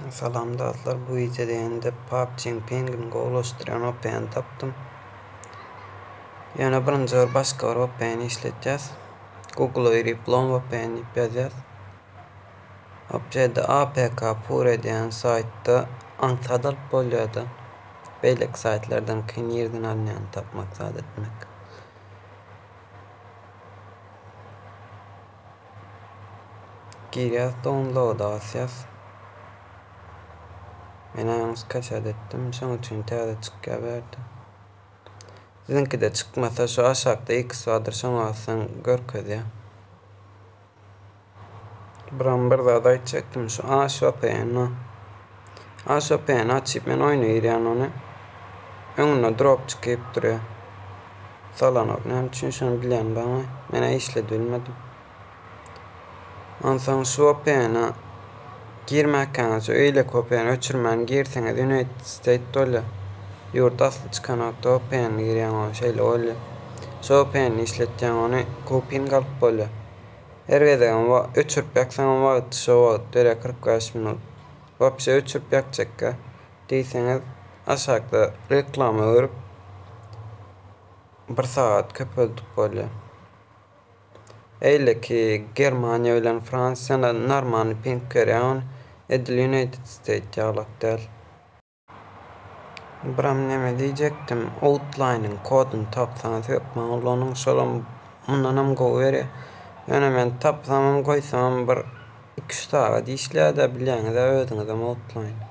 Salam dostlar, bu videoda endi PUBG Penguin oluşturan OP'ni tapdım. Yana birinci bir başka bir OP'ni işleteceğiz. Google'a girip Long OP'ni yapacağız. Objede APK Pure diyen saytta ansadal bolyoda. Beylek saytlardan kıyın yerden alınyanı tapmak zat etmek. Giriyaz download asıyaz. Men ayağımız kaçad ettim. Şunun için teyze çıkıya verdi. Sizinki de çıkmasa şu aşağıda X vardır. Şunu alsan görkez ya. Buram bir daha da çektim şu ASOP'ni. ASOP'ni açıp men oyunu giriyen onu. Önüne drop çıkıp duruyor. Salanok. Nem için şunu bilen bana. Mene işle bilmedim. Ondan şu OP'ni girmekkense öyle OP'ni öçürmen girseniz United States dolar. Yurt aslı çıkan OP'ni giriyen o şeyle öyle. Şu OP'ni işleteceğim onu kopin kalıp böyle. Hergeden öçürüp yaksan vakit şu vakit böyle 45 minut. Vapşe öçürüp yakacakka deyseniz aşağıda reklamı verip 1 saat köpüldük böyle. Eyle ki Germanya ile Fransa'nın normal pink görüyen edil United States yağlak değil. Buram neme diyecektim, outline'ın kodunu tapsanız yok mu? Onun şolum mundanam goveri. Yani men tapsamam koysam bir 2-3 saat işleye de bilen de ödünüz outline.